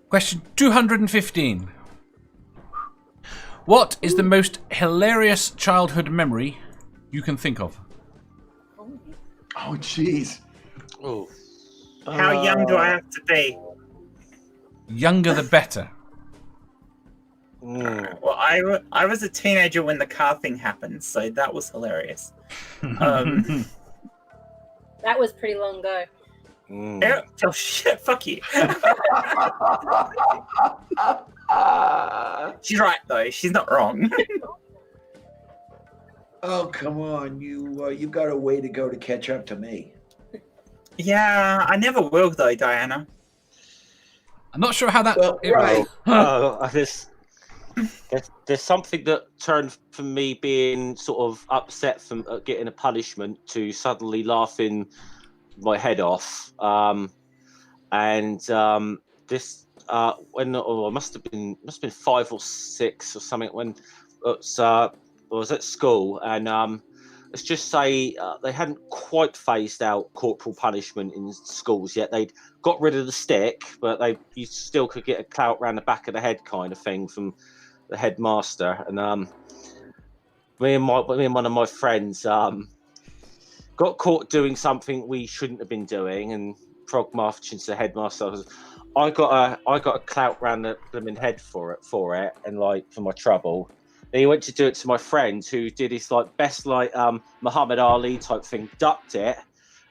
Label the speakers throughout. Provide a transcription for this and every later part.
Speaker 1: Question 215. What is the most hilarious childhood memory you can think of?
Speaker 2: Oh, jeez.
Speaker 3: Oh.
Speaker 4: How young do I have to be?
Speaker 1: Younger the better.
Speaker 4: Well, I was a teenager when the car thing happened, so that was hilarious.
Speaker 5: That was pretty long ago.
Speaker 4: Yeah, oh shit, fuck you. She's right though. She's not wrong.
Speaker 2: Oh, come on. You've got a way to go to catch up to me.
Speaker 4: Yeah, I never will though, Diana.
Speaker 1: I'm not sure how that...
Speaker 3: There's something that turned from me being sort of upset from getting a punishment to suddenly laughing my head off. This when I must have been 5 or 6 or something when I was at school, and let's just say they hadn't quite phased out corporal punishment in schools yet. They'd got rid of the stick, but you still could get a clout round the back of the head kind of thing from the headmaster. And me and one of my friends got caught doing something we shouldn't have been doing, and frog marched into the headmaster. I got a clout round the blooming head for it, and like for my trouble. Then he went to do it to my friend, who did his best Muhammad Ali type thing, ducked it,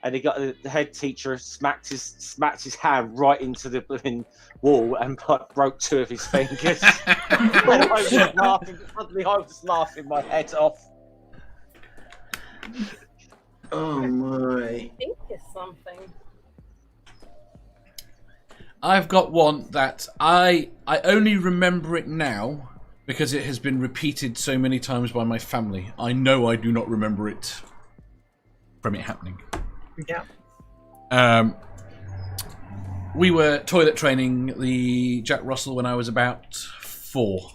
Speaker 3: and he got the head teacher smacked his hand right into the blooming wall and broke 2 of his fingers. And I was laughing. Suddenly, I was laughing my head off.
Speaker 2: Oh my!
Speaker 5: I think it's something.
Speaker 1: I've got one that I only remember it now because it has been repeated so many times by my family. I know I do not remember it from it happening.
Speaker 4: Yeah.
Speaker 1: We were toilet training the Jack Russell when I was about 4.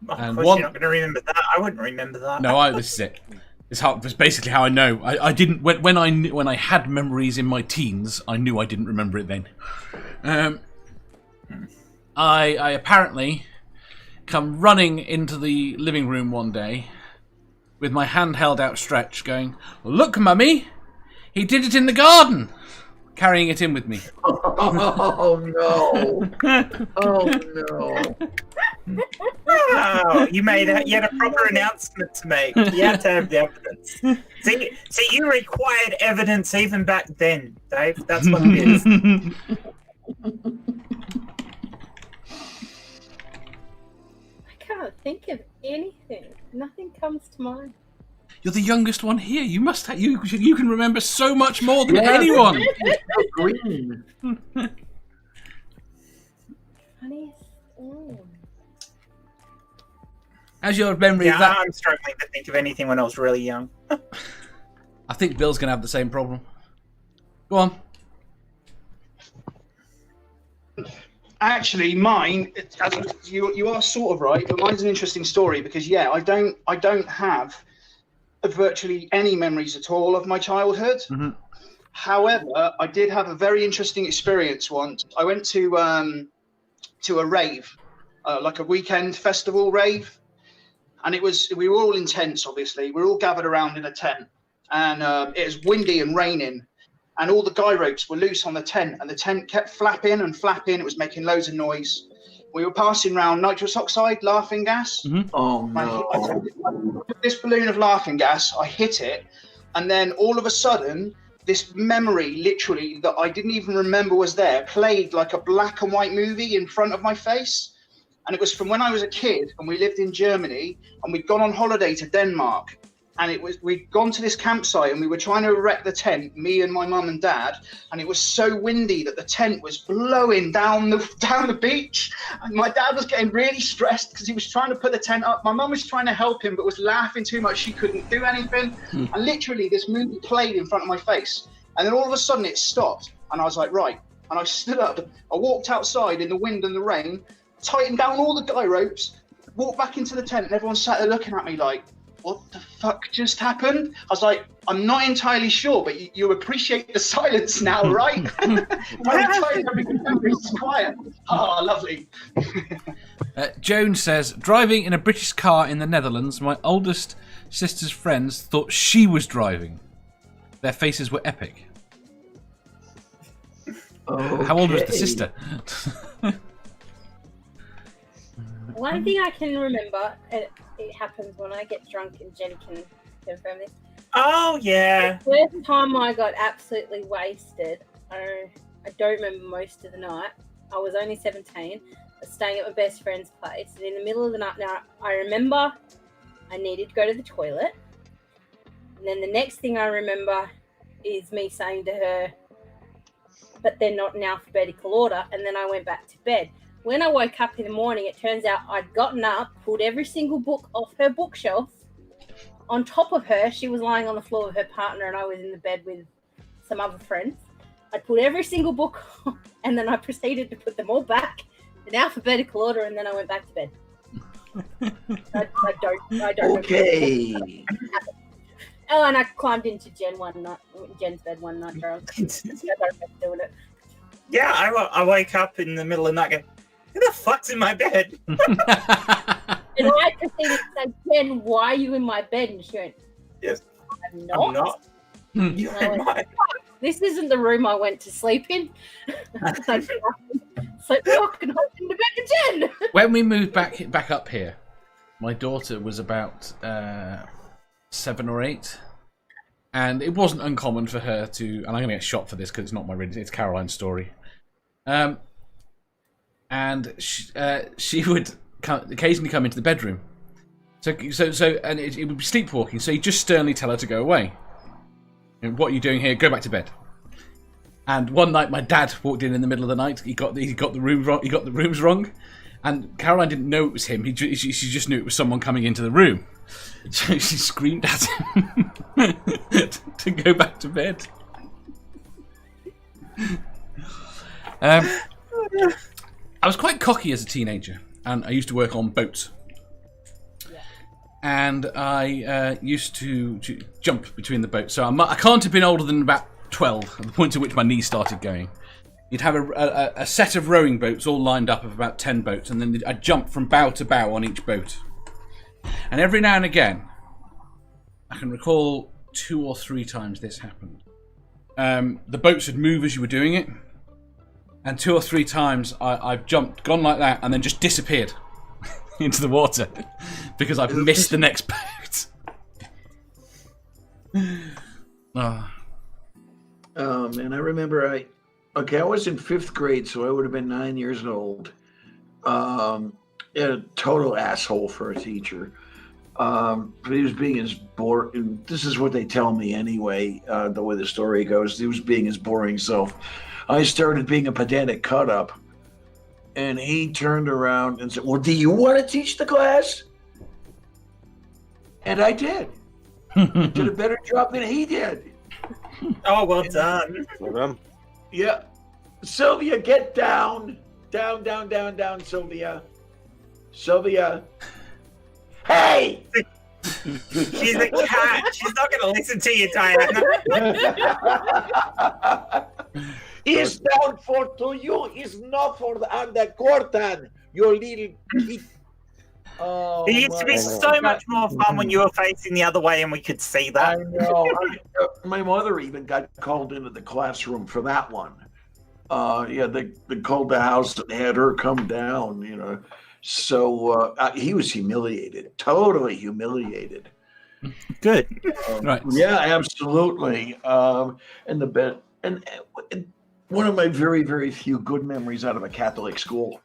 Speaker 4: Of course, you're not going to remember that. I wouldn't remember that.
Speaker 1: No, this is it. It's basically how I know. I didn't when I had memories in my teens. I knew I didn't remember it then. I apparently come running into the living room one day with my hand held outstretched, going, "Look, Mummy, he did it in the garden," carrying it in with me.
Speaker 2: Oh no! Oh no!
Speaker 4: Oh, you had a proper announcement to make. You had to have the evidence. See, you required evidence even back then, Dave. That's what it is.
Speaker 5: I can't think of anything. Nothing comes to mind.
Speaker 1: You're the youngest one here. You must have, you can remember so much more than anyone.
Speaker 2: Green.
Speaker 5: Funniest.
Speaker 1: How's your memory of that?
Speaker 4: I'm struggling to think of anything when I was really young.
Speaker 1: I think Bill's going to have the same problem. Go on.
Speaker 6: Actually, mine. You are sort of right, but mine's an interesting story because I don't have virtually any memories at all of my childhood. Mm-hmm. However, I did have a very interesting experience once. I went to a rave, like a weekend festival rave. And we were all in tents, obviously. We were all gathered around in a tent. And it was windy and raining. And all the guy ropes were loose on the tent. And the tent kept flapping and flapping. It was making loads of noise. We were passing around nitrous oxide, laughing gas.
Speaker 1: Mm-hmm.
Speaker 2: Oh, no.
Speaker 6: I took this balloon of laughing gas. I hit it. And then all of a sudden, this memory, literally, that I didn't even remember was there, played like a black and white movie in front of my face. And it was from when I was a kid and we lived in Germany and we'd gone on holiday to Denmark. And we'd gone to this campsite and we were trying to erect the tent, me and my mum and dad. And it was so windy that the tent was blowing down the beach. And my dad was getting really stressed because he was trying to put the tent up. My mum was trying to help him, but was laughing too much. She couldn't do anything. And literally this movie played in front of my face. And then all of a sudden it stopped. And I was like, right. And I stood up. I walked outside in the wind and the rain, tightened down all the guy ropes, walked back into the tent, and everyone sat there looking at me like, what the fuck just happened? I was like, I'm not entirely sure, but you appreciate the silence now, right? By the time everything's quiet. Oh, lovely.
Speaker 1: Joan says, driving in a British car in the Netherlands, my oldest sister's friends thought she was driving. Their faces were epic.
Speaker 2: Okay.
Speaker 1: How old was the sister?
Speaker 5: One thing I can remember, and it happens when I get drunk, and Jenny can confirm this.
Speaker 4: Oh, yeah.
Speaker 5: The first time I got absolutely wasted, I don't remember most of the night. I was only 17. I was staying at my best friend's place, and in the middle of the night, now I remember I needed to go to the toilet. And then the next thing I remember is me saying to her, but they're not in alphabetical order, and then I went back to bed. When I woke up in the morning, it turns out I'd gotten up, pulled every single book off her bookshelf. On top of her, she was lying on the floor with her partner, and I was in the bed with some other friends. I put every single book on, and then I proceeded to put them all back in alphabetical order, and then I went back to bed. I don't
Speaker 2: Okay.
Speaker 5: Oh, and I climbed into Jen's bed one night drunk. I don't remember doing it.
Speaker 4: Yeah, I wake up in the middle of the night going, who the fuck's in my bed?
Speaker 5: And I proceeded to say, Jen, why are you in my bed? And she went,
Speaker 4: Yes.
Speaker 5: I'm not.
Speaker 4: I'm not. You're
Speaker 5: I
Speaker 4: in
Speaker 5: went,
Speaker 4: my...
Speaker 5: This isn't the room I went to sleep in. So walk and hop into bed with Jen.
Speaker 1: When we moved back up here, my daughter was about 7 or 8, and it wasn't uncommon for her to. And I'm going to get shot for this because it's not it's Caroline's story. And she would occasionally come into the bedroom. So, and it would be sleepwalking. So you just sternly tell her to go away. And what are you doing here? Go back to bed. And one night, my dad walked in the middle of the night. He got the room wrong. He got the rooms wrong, and Caroline didn't know it was him. She just knew it was someone coming into the room. So she screamed at him to go back to bed. I was quite cocky as a teenager, and I used to work on boats. And I used to jump between the boats. So I can't have been older than about 12, at the point at which my knees started going. You'd have a set of rowing boats all lined up of about 10 boats, and then I'd jump from bow to bow on each boat. And every now and again, I can recall 2 or 3 times this happened. The boats would move as you were doing it, and 2 or 3 times I've gone like that, and then just disappeared into the water because I've missed the next boat.
Speaker 2: Oh man, I remember I was in 5th grade, so I would have been 9 years old. A total asshole for a teacher. But he was being as boring. This is what they tell me anyway, the way the story goes. He was being his boring self. I started being a pedantic cut-up. And he turned around and said, well, do you want to teach the class? And I did. Did a better job than he did.
Speaker 4: Oh, well done.
Speaker 2: Yeah. Sylvia, get down. Down, Sylvia. Sylvia. Hey!
Speaker 4: She's a cat. She's not going to listen to you, Diana.
Speaker 2: It's down to you. It's not for the underquarter, your little kid. Oh,
Speaker 4: It used to be so much more fun when you were facing the other way and we could see that.
Speaker 2: I know. My mother even got called into the classroom for that one. They called the house and had her come down, So he was humiliated, totally humiliated.
Speaker 4: Good.
Speaker 1: Right.
Speaker 2: Yeah, absolutely. And one of my very, very few good memories out of a Catholic school.